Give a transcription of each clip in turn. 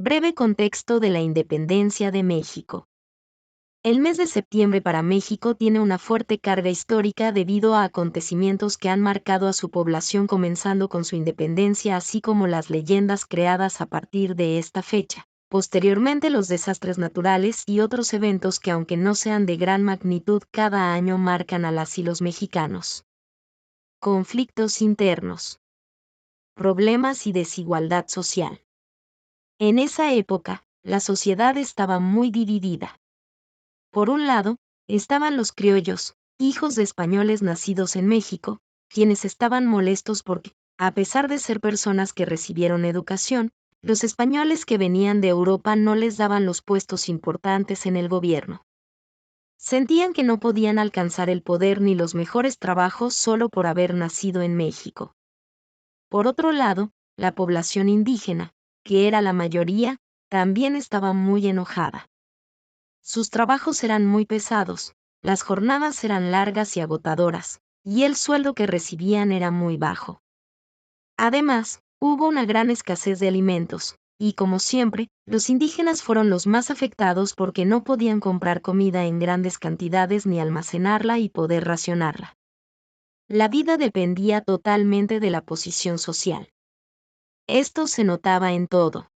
Breve contexto de la independencia de México. El mes de septiembre para México tiene una fuerte carga histórica debido a acontecimientos que han marcado a su población comenzando con su independencia, así como las leyendas creadas a partir de esta fecha. Posteriormente los desastres naturales y otros eventos que, aunque no sean de gran magnitud, cada año marcan a las y los mexicanos. Conflictos internos. Problemas y desigualdad social. En esa época, la sociedad estaba muy dividida. Por un lado, estaban los criollos, hijos de españoles nacidos en México, quienes estaban molestos porque, a pesar de ser personas que recibieron educación, los españoles que venían de Europa no les daban los puestos importantes en el gobierno. Sentían que no podían alcanzar el poder ni los mejores trabajos solo por haber nacido en México. Por otro lado, la población indígena, que era la mayoría, también estaba muy enojada. Sus trabajos eran muy pesados, las jornadas eran largas y agotadoras, y el sueldo que recibían era muy bajo. Además, hubo una gran escasez de alimentos, y como siempre, los indígenas fueron los más afectados porque no podían comprar comida en grandes cantidades ni almacenarla y poder racionarla. La vida dependía totalmente de la posición social. Esto se notaba en todo.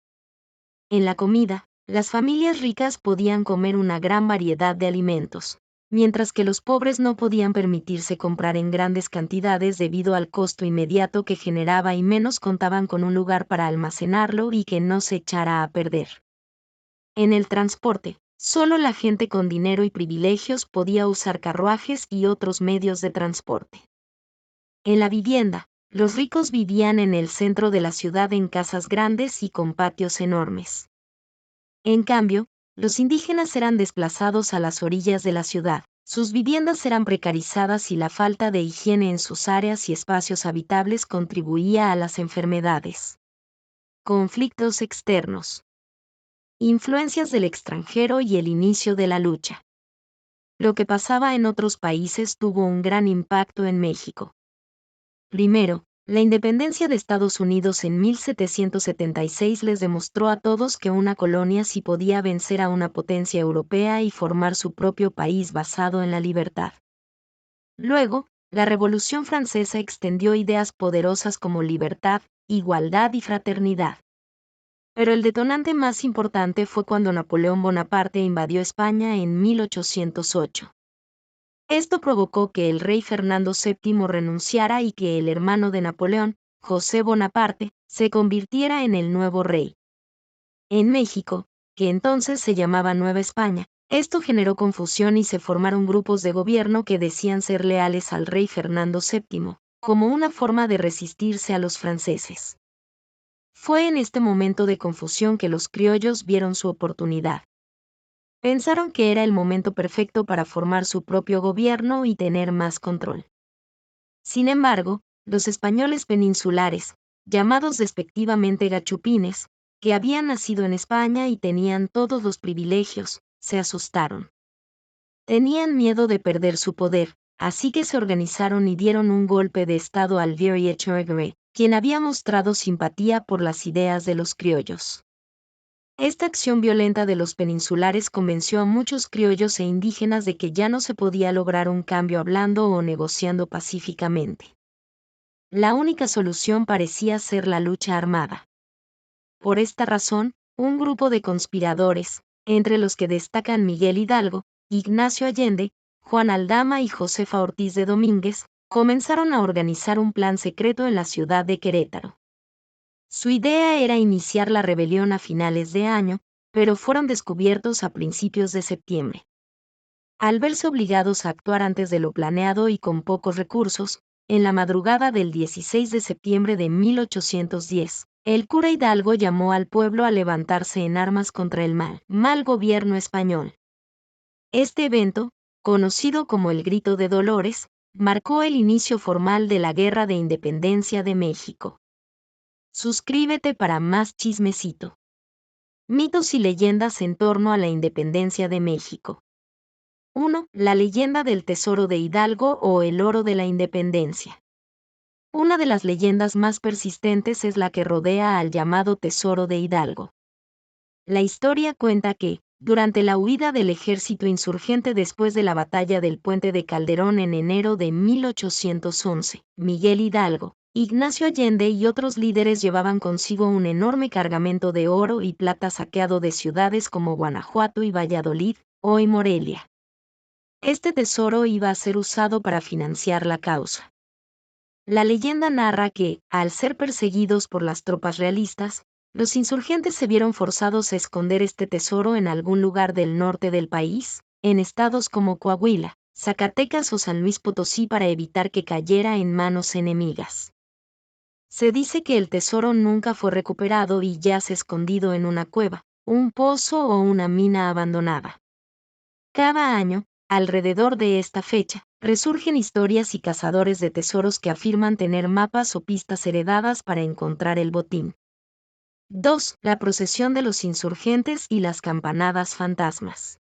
En la comida, las familias ricas podían comer una gran variedad de alimentos, mientras que los pobres no podían permitirse comprar en grandes cantidades debido al costo inmediato que generaba y menos contaban con un lugar para almacenarlo y que no se echara a perder. En el transporte, solo la gente con dinero y privilegios podía usar carruajes y otros medios de transporte. En la vivienda, los ricos vivían en el centro de la ciudad en casas grandes y con patios enormes. En cambio, los indígenas eran desplazados a las orillas de la ciudad, sus viviendas eran precarizadas y la falta de higiene en sus áreas y espacios habitables contribuía a las enfermedades. Conflictos externos. Influencias del extranjero y el inicio de la lucha. Lo que pasaba en otros países tuvo un gran impacto en México. Primero, la independencia de Estados Unidos en 1776 les demostró a todos que una colonia sí podía vencer a una potencia europea y formar su propio país basado en la libertad. Luego, la Revolución Francesa extendió ideas poderosas como libertad, igualdad y fraternidad. Pero el detonante más importante fue cuando Napoleón Bonaparte invadió España en 1808. Esto provocó que el rey Fernando VII renunciara y que el hermano de Napoleón, José Bonaparte, se convirtiera en el nuevo rey. En México, que entonces se llamaba Nueva España, esto generó confusión y se formaron grupos de gobierno que decían ser leales al rey Fernando VII, como una forma de resistirse a los franceses. Fue en este momento de confusión que los criollos vieron su oportunidad. Pensaron que era el momento perfecto para formar su propio gobierno y tener más control. Sin embargo, los españoles peninsulares, llamados despectivamente gachupines, que habían nacido en España y tenían todos los privilegios, se asustaron. Tenían miedo de perder su poder, así que se organizaron y dieron un golpe de estado al virrey Echeverría, quien había mostrado simpatía por las ideas de los criollos. Esta acción violenta de los peninsulares convenció a muchos criollos e indígenas de que ya no se podía lograr un cambio hablando o negociando pacíficamente. La única solución parecía ser la lucha armada. Por esta razón, un grupo de conspiradores, entre los que destacan Miguel Hidalgo, Ignacio Allende, Juan Aldama y Josefa Ortiz de Domínguez, comenzaron a organizar un plan secreto en la ciudad de Querétaro. Su idea era iniciar la rebelión a finales de año, pero fueron descubiertos a principios de septiembre. Al verse obligados a actuar antes de lo planeado y con pocos recursos, en la madrugada del 16 de septiembre de 1810, el cura Hidalgo llamó al pueblo a levantarse en armas contra el mal gobierno español. Este evento, conocido como el Grito de Dolores, marcó el inicio formal de la Guerra de Independencia de México. Suscríbete para más chismecito. Mitos y leyendas en torno a la independencia de México. 1. La leyenda del tesoro de Hidalgo o el oro de la independencia. Una de las leyendas más persistentes es la que rodea al llamado tesoro de Hidalgo. La historia cuenta que, durante la huida del ejército insurgente después de la batalla del Puente de Calderón en enero de 1811, Miguel Hidalgo, Ignacio Allende y otros líderes llevaban consigo un enorme cargamento de oro y plata saqueado de ciudades como Guanajuato y Valladolid, hoy Morelia. Este tesoro iba a ser usado para financiar la causa. La leyenda narra que, al ser perseguidos por las tropas realistas, los insurgentes se vieron forzados a esconder este tesoro en algún lugar del norte del país, en estados como Coahuila, Zacatecas o San Luis Potosí para evitar que cayera en manos enemigas. Se dice que el tesoro nunca fue recuperado y yace escondido en una cueva, un pozo o una mina abandonada. Cada año, alrededor de esta fecha, resurgen historias y cazadores de tesoros que afirman tener mapas o pistas heredadas para encontrar el botín. 2. La procesión de los insurgentes y las campanadas fantasmas.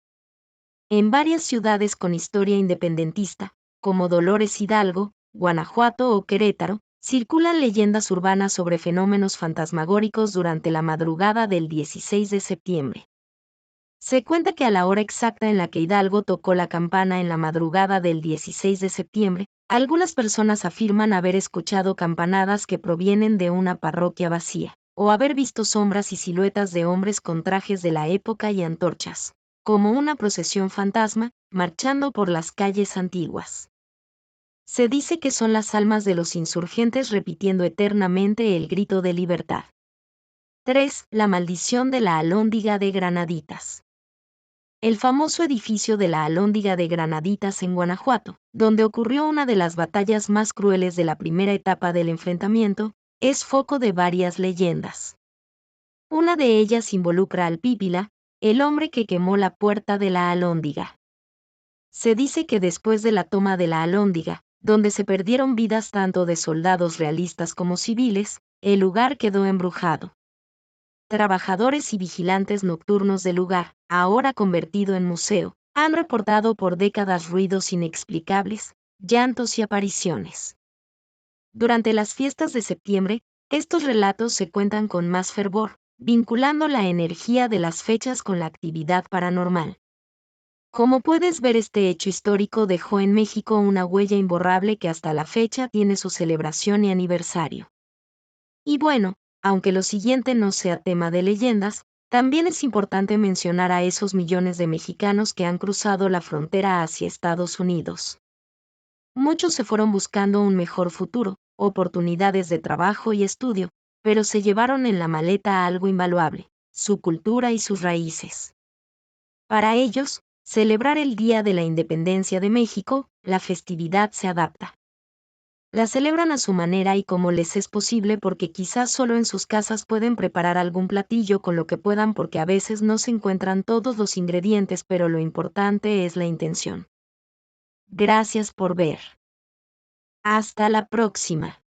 En varias ciudades con historia independentista, como Dolores Hidalgo, Guanajuato o Querétaro, circulan leyendas urbanas sobre fenómenos fantasmagóricos durante la madrugada del 16 de septiembre. Se cuenta que a la hora exacta en la que Hidalgo tocó la campana en la madrugada del 16 de septiembre, algunas personas afirman haber escuchado campanadas que provienen de una parroquia vacía, o haber visto sombras y siluetas de hombres con trajes de la época y antorchas, como una procesión fantasma, marchando por las calles antiguas. Se dice que son las almas de los insurgentes repitiendo eternamente el grito de libertad. 3. La maldición de la Alhóndiga de Granaditas. El famoso edificio de la Alhóndiga de Granaditas en Guanajuato, donde ocurrió una de las batallas más crueles de la primera etapa del enfrentamiento, es foco de varias leyendas. Una de ellas involucra al Pípila, el hombre que quemó la puerta de la Alhóndiga. Se dice que después de la toma de la Alhóndiga, donde se perdieron vidas tanto de soldados realistas como civiles, el lugar quedó embrujado. Trabajadores y vigilantes nocturnos del lugar, ahora convertido en museo, han reportado por décadas ruidos inexplicables, llantos y apariciones. Durante las fiestas de septiembre, estos relatos se cuentan con más fervor, vinculando la energía de las fechas con la actividad paranormal. Como puedes ver, este hecho histórico dejó en México una huella imborrable que hasta la fecha tiene su celebración y aniversario. Y bueno, aunque lo siguiente no sea tema de leyendas, también es importante mencionar a esos millones de mexicanos que han cruzado la frontera hacia Estados Unidos. Muchos se fueron buscando un mejor futuro, oportunidades de trabajo y estudio, pero se llevaron en la maleta algo invaluable, su cultura y sus raíces. Para ellos, celebrar el Día de la Independencia de México, la festividad se adapta. La celebran a su manera y como les es posible, porque quizás solo en sus casas pueden preparar algún platillo con lo que puedan, porque a veces no se encuentran todos los ingredientes, pero lo importante es la intención. Gracias por ver. Hasta la próxima.